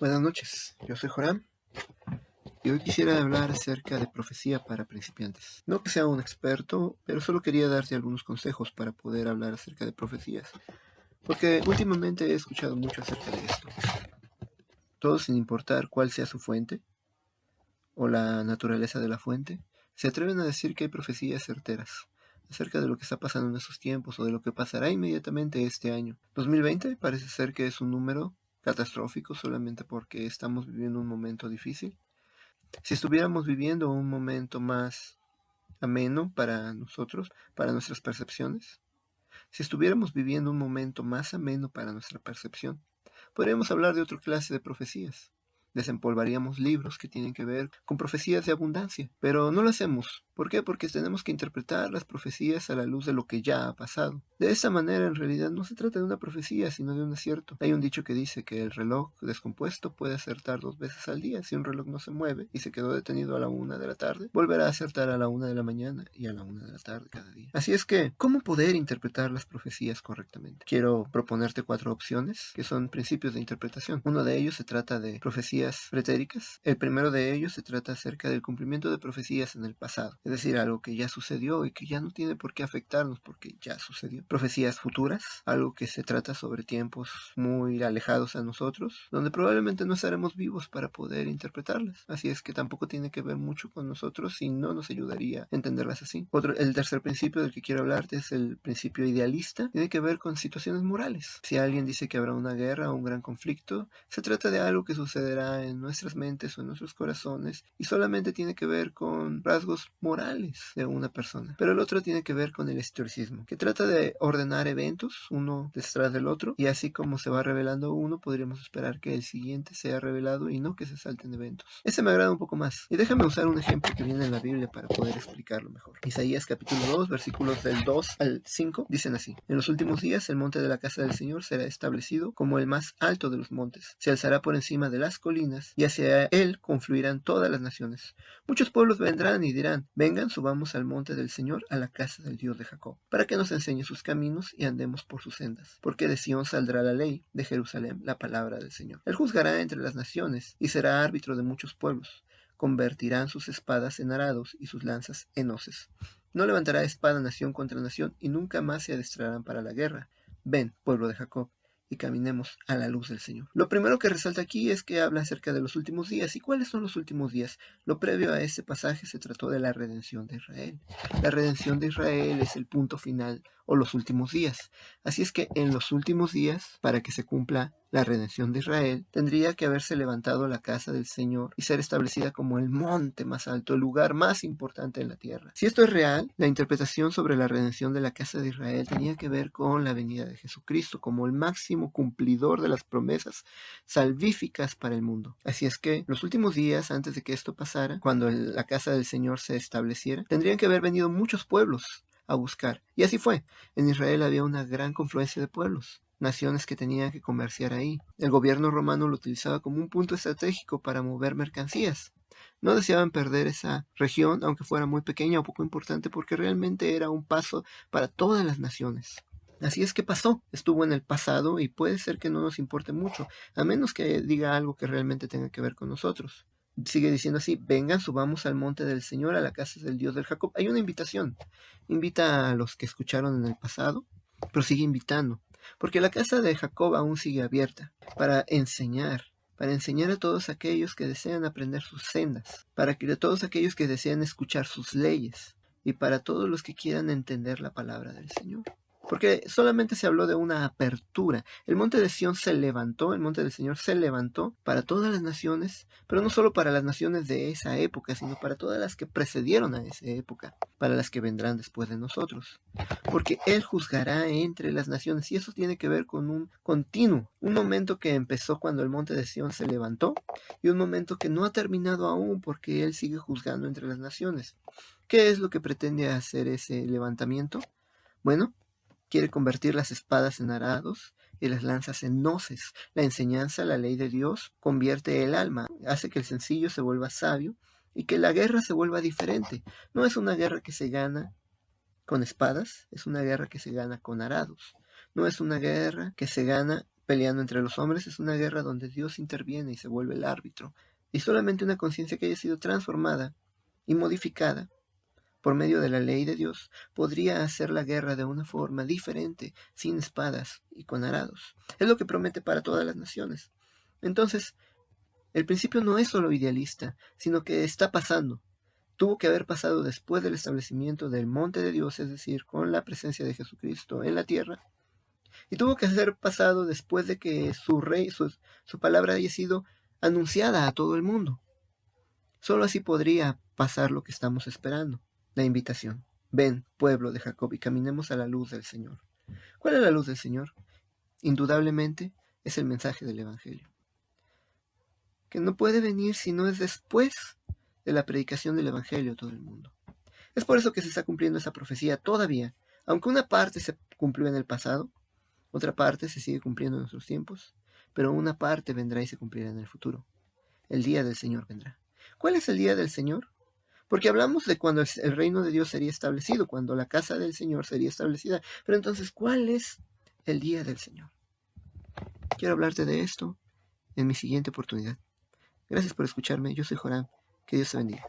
Buenas noches, yo soy Joram y hoy quisiera hablar acerca de profecía para principiantes. No que sea un experto, pero solo quería darte algunos consejos para poder hablar acerca de profecías, porque últimamente he escuchado mucho acerca de esto. Todos, sin importar cuál sea su fuente o la naturaleza de la fuente, se atreven a decir que hay profecías certeras acerca de lo que está pasando en estos tiempos o de lo que pasará inmediatamente este año. 2020 parece ser que es un número catastrófico solamente porque estamos viviendo un momento difícil. Si estuviéramos viviendo un momento más ameno para nosotros, para nuestras percepciones, si estuviéramos viviendo un momento más ameno para nuestra percepción, podríamos hablar de otra clase de profecías. Desempolvaríamos libros que tienen que ver con profecías de abundancia, pero no lo hacemos. ¿Por qué? Porque tenemos que interpretar las profecías a la luz de lo que ya ha pasado. De esta manera, en realidad, no se trata de una profecía, sino de un acierto. Hay un dicho que dice que el reloj descompuesto puede acertar 2 veces al día. Si un reloj no se mueve y se quedó detenido a la 1 de la tarde, volverá a acertar a la 1 de la mañana y a la 1 de la tarde cada día. Así es que, ¿cómo poder interpretar las profecías correctamente? Quiero proponerte 4 opciones, que son principios de interpretación. Uno de ellos se trata de profecías pretéricas. El primero de ellos se trata acerca del cumplimiento de profecías en el pasado. Es decir, algo que ya sucedió y que ya no tiene por qué afectarnos porque ya sucedió. Profecías futuras, algo que se trata sobre tiempos muy alejados a nosotros, donde probablemente no estaremos vivos para poder interpretarlas. Así es que tampoco tiene que ver mucho con nosotros y no nos ayudaría a entenderlas así. El tercer principio del que quiero hablarte es el principio idealista. Tiene que ver con situaciones morales. Si alguien dice que habrá una guerra o un gran conflicto, se trata de algo que sucederá en nuestras mentes o en nuestros corazones y solamente tiene que ver con rasgos morales de una persona. Pero el otro tiene que ver con el historicismo, que trata de ordenar eventos uno detrás del otro, y así como se va revelando uno, podríamos esperar que el siguiente sea revelado y no que se salten eventos. Ese me agrada un poco más. Y déjame usar un ejemplo que viene en la Biblia para poder explicarlo mejor. Isaías capítulo 2, versículos del 2 al 5, dicen así: En los últimos días el monte de la casa del Señor será establecido como el más alto de los montes. Se alzará por encima de las colinas y hacia él confluirán todas las naciones. Muchos pueblos vendrán y dirán: Vengan, subamos al monte del Señor, a la casa del Dios de Jacob, para que nos enseñe sus caminos y andemos por sus sendas. Porque de Sión saldrá la ley, de Jerusalén la palabra del Señor. Él juzgará entre las naciones y será árbitro de muchos pueblos. Convertirán sus espadas en arados y sus lanzas en hoces. No levantará espada nación contra nación y nunca más se adestrarán para la guerra. Ven, pueblo de Jacob, y caminemos a la luz del Señor. Lo primero que resalta aquí es que habla acerca de los últimos días. ¿Y cuáles son los últimos días? Lo previo a ese pasaje se trató de la redención de Israel. La redención de Israel es el punto final o los últimos días. Así es que en los últimos días, para que se cumpla la redención de Israel, tendría que haberse levantado la casa del Señor y ser establecida como el monte más alto, el lugar más importante en la tierra. Si esto es real, la interpretación sobre la redención de la casa de Israel tenía que ver con la venida de Jesucristo como el máximo cumplidor de las promesas salvíficas para el mundo. Así es que los últimos días, antes de que esto pasara, cuando la casa del Señor se estableciera, tendrían que haber venido muchos pueblos a buscar. Y así fue. En Israel había una gran confluencia de pueblos, naciones que tenían que comerciar ahí. El gobierno romano lo utilizaba como un punto estratégico para mover mercancías. No deseaban perder esa región, aunque fuera muy pequeña o poco importante, porque realmente era un paso para todas las naciones. Así es que pasó, estuvo en el pasado y puede ser que no nos importe mucho, a menos que diga algo que realmente tenga que ver con nosotros. Sigue diciendo así: vengan, subamos al monte del Señor, a la casa del Dios de Jacob. Hay una invitación. Invita a los que escucharon en el pasado, pero sigue invitando, porque la casa de Jacob aún sigue abierta para enseñar a todos aquellos que desean aprender sus sendas, para que todos aquellos que desean escuchar sus leyes, y para todos los que quieran entender la palabra del Señor. Porque solamente se habló de una apertura. El monte de Sión se levantó, el monte del Señor se levantó para todas las naciones, pero no solo para las naciones de esa época, sino para todas las que precedieron a esa época, para las que vendrán después de nosotros. Porque Él juzgará entre las naciones, y eso tiene que ver con un continuo, un momento que empezó cuando el monte de Sión se levantó, y un momento que no ha terminado aún, porque Él sigue juzgando entre las naciones. ¿Qué es lo que pretende hacer ese levantamiento? Bueno, quiere convertir las espadas en arados y las lanzas en hoces. La enseñanza, la ley de Dios, convierte el alma, hace que el sencillo se vuelva sabio y que la guerra se vuelva diferente. No es una guerra que se gana con espadas, es una guerra que se gana con arados. No es una guerra que se gana peleando entre los hombres es una guerra donde Dios interviene y se vuelve el árbitro, y solamente una conciencia que haya sido transformada y modificada por medio de la ley de Dios podría hacer la guerra de una forma diferente, sin espadas y con arados. Es lo que promete para todas las naciones. Entonces, el principio no es solo idealista, sino que está pasando. Tuvo que haber pasado después del establecimiento del monte de Dios, es decir, con la presencia de Jesucristo en la tierra, y tuvo que ser pasado después de que su rey, su palabra haya sido anunciada a todo el mundo. Solo así podría pasar lo que estamos esperando, la invitación. Ven, pueblo de Jacob, y caminemos a la luz del Señor. ¿Cuál es la luz del Señor? Indudablemente es el mensaje del Evangelio, que no puede venir si no es después de la predicación del Evangelio a todo el mundo. Es por eso que se está cumpliendo esa profecía todavía. Aunque una parte se cumplió en el pasado, otra parte se sigue cumpliendo en nuestros tiempos, pero una parte vendrá y se cumplirá en el futuro. El día del Señor vendrá. ¿Cuál es el día del Señor? Porque hablamos de cuando el reino de Dios sería establecido, cuando la casa del Señor sería establecida. Pero entonces, ¿cuál es el día del Señor? Quiero hablarte de esto en mi siguiente oportunidad. Gracias por escucharme. Yo soy Joram. Que Dios te bendiga.